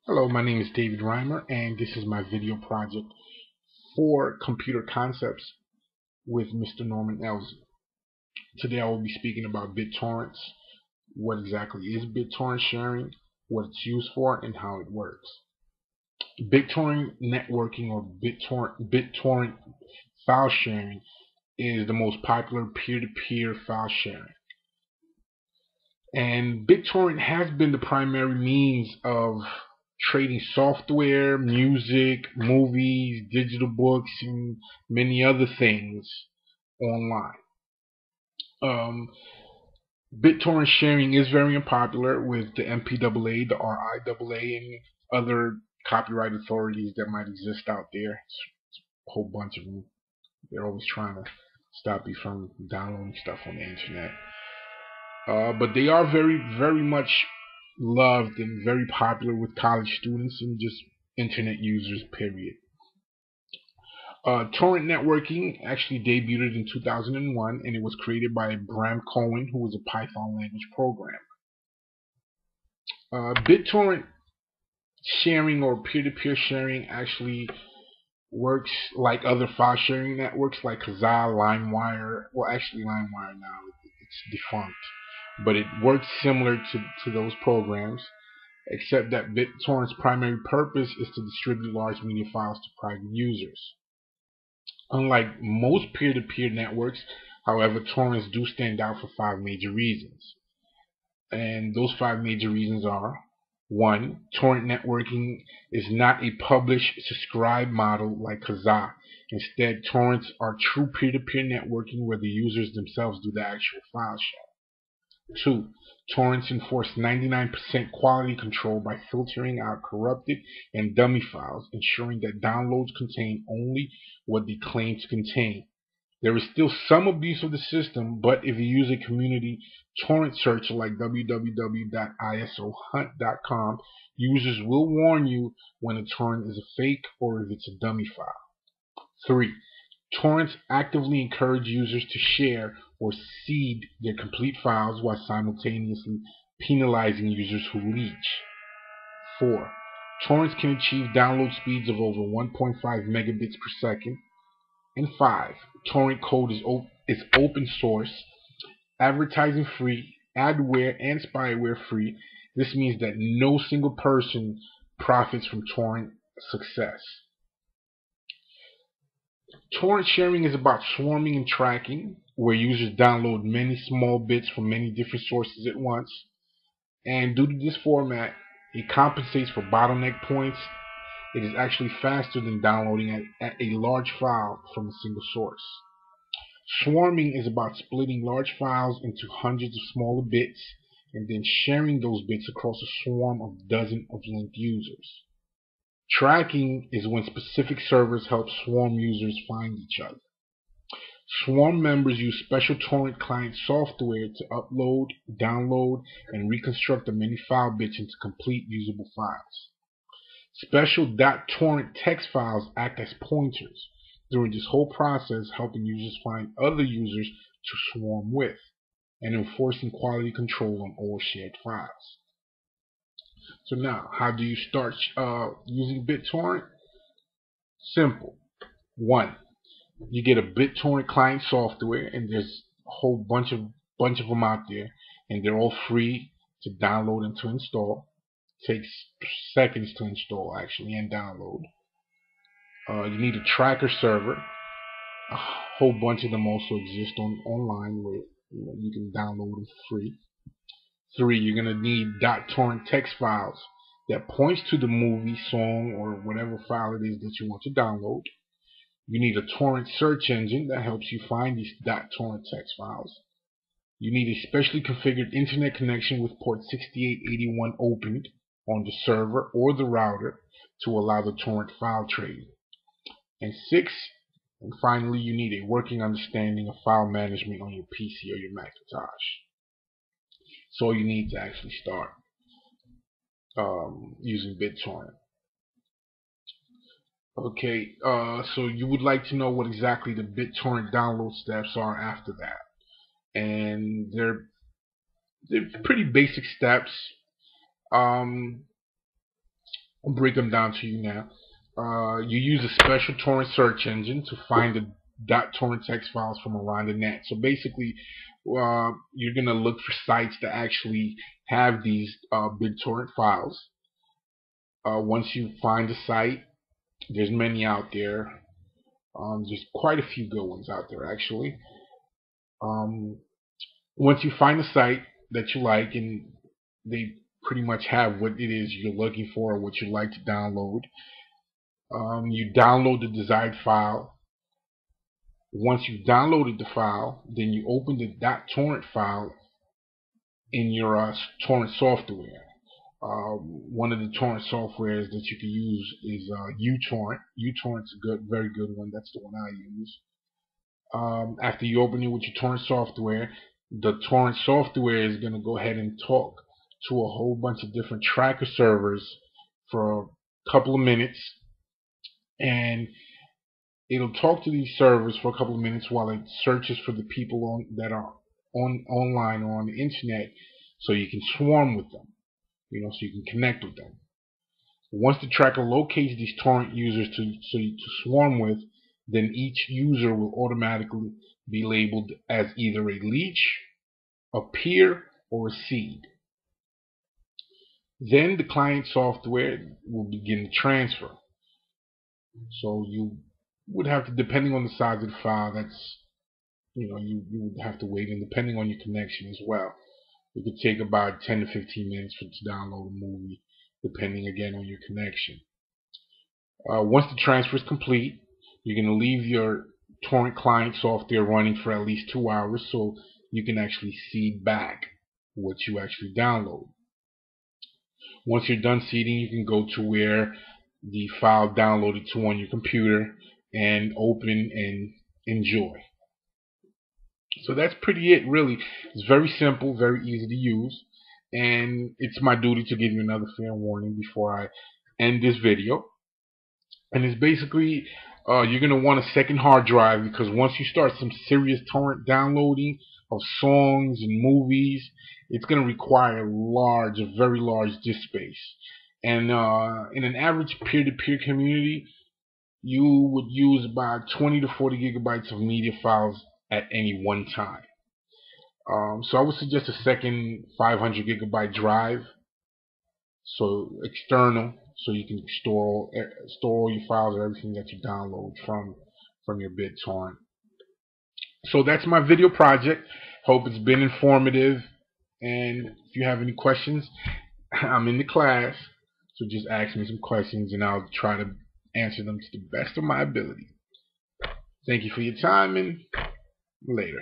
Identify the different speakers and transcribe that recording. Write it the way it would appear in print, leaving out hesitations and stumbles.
Speaker 1: Hello, my name is David Reimer, and this is my video project for computer concepts with Mr. Norman Elzy. Today I will be speaking about BitTorrents, what exactly is BitTorrent sharing, what it's used for, and how it works. BitTorrent networking or BitTorrent file sharing is the most popular peer-to-peer file sharing. And BitTorrent has been the primary means of trading software, music, movies, digital books, and many other things online. Um, BitTorrent sharing is very unpopular with the MPAA, the RIAA, and other copyright authorities that might exist out there. It's a whole bunch of them. They're always trying to stop you from downloading stuff on the internet. But they are very much loved and very popular with college students and just internet users, period. Torrent networking actually debuted in 2001, and it was created by Bram Cohen, who was a Python language programmer. BitTorrent sharing or peer-to-peer sharing actually works like other file sharing networks like Kazaa, LimeWire. Well, actually, LimeWire now it's defunct, but it works similar to those programs, except that BitTorrent's primary purpose is to distribute large media files to private users. Unlike most peer-to-peer networks, however, torrents do stand out for five major reasons. And those five major reasons are: one, torrent networking is not a publish subscribe model like Kazaa. Instead, torrents are true peer-to-peer networking where the users themselves do the actual file share. Two, torrents enforce 99% quality control by filtering out corrupted and dummy files, ensuring that downloads contain only what they claim to contain. There is still some abuse of the system, but if you use a community torrent searcher like www.isohunt.com, users will warn you when a torrent is a fake or if it's a dummy file. 3. Torrents actively encourage users to share or seed their complete files while simultaneously penalizing users who leech. 4. Torrents can achieve download speeds of over 1.5 megabits per second. And 5. Torrent code is open source, advertising free, adware and spyware free. This means that no single person profits from torrent success. Torrent sharing is about swarming and tracking, where users download many small bits from many different sources at once. And due to this format, it compensates for bottleneck points. It is actually faster than downloading at a large file from a single source. Swarming is about splitting large files into hundreds of smaller bits and then sharing those bits across a swarm of dozens of linked users. Tracking is when specific servers help swarm users find each other. Swarm members use special torrent client software to upload, download, and reconstruct the many file bits into complete usable files. Special .torrent text files act as pointers during this whole process, helping users find other users to swarm with and enforcing quality control on all shared files. So now, how do you start using BitTorrent? Simple. 1. You get a BitTorrent client software, and there's a whole bunch of them out there, and they're all free to download and to install. It takes seconds to install actually and download. You need a tracker server. A whole bunch of them also exist online where you can download them for free. 3. You're gonna need .torrent text files that points to the movie, song, or whatever file it is that you want to download. You need a torrent search engine that helps you find these .torrent text files. You need a specially configured internet connection with port 6881 opened on the server or the router to allow the torrent file trading. And 6, and finally, you need a working understanding of file management on your PC or your Macintosh. So all you need to actually start using BitTorrent. Okay, so you would like to know what exactly the BitTorrent download steps are after that. And they're pretty basic steps. Um, I'll break them down to you now. You use a special torrent search engine to find the .torrent text files from around the net. So basically, you're gonna look for sites that actually have these BitTorrent files. Once you find a site, there's many out there. There's quite a few good ones out there actually. Um, Once you find a site that you like and they pretty much have what it is you're looking for or what you'd like to download, you download the desired file. Once you've downloaded the file, then you open the .torrent file in your torrent software. One of the torrent softwares that you can use is uTorrent. uTorrent's a very good one. That's the one I use. After you open it with your torrent software, the torrent software is going to go ahead and talk to a whole bunch of different tracker servers for a couple of minutes, and it'll talk to these servers for a couple of minutes while it searches for the people that are online or on the internet, so you can swarm with them, so you can connect with them. Once the tracker locates these torrent users to swarm with, then each user will automatically be labeled as either a leech, a peer, or a seed. Then the client software will begin the transfer. So you would have to, depending on the size of the file, that's you would have to wait, and depending on your connection as well. It could take about 10 to 15 minutes to download a movie, depending again on your connection. Once the transfer is complete, you're going to leave your torrent client software running for at least 2 hours so you can actually see back what you actually download. Once you're done seeding, you can go to where the file downloaded to on your computer and open and enjoy. So that's pretty it, really. It's very simple, very easy to use, and it's my duty to give you another fair warning before I end this video. And it's basically, you're going to want a second hard drive, because once you start some serious torrent downloading of songs and movies, it's going to require a very large disk space. And in an average peer-to-peer community, you would use about 20 to 40 gigabytes of media files at any one time. So I would suggest a second 500 gigabyte drive, so external, so you can store all your files or everything that you download from your BitTorrent. So that's my video project. Hope it's been informative, and if you have any questions, I'm in the class, so just ask me some questions and I'll try to answer them to the best of my ability. Thank you for your time, and later.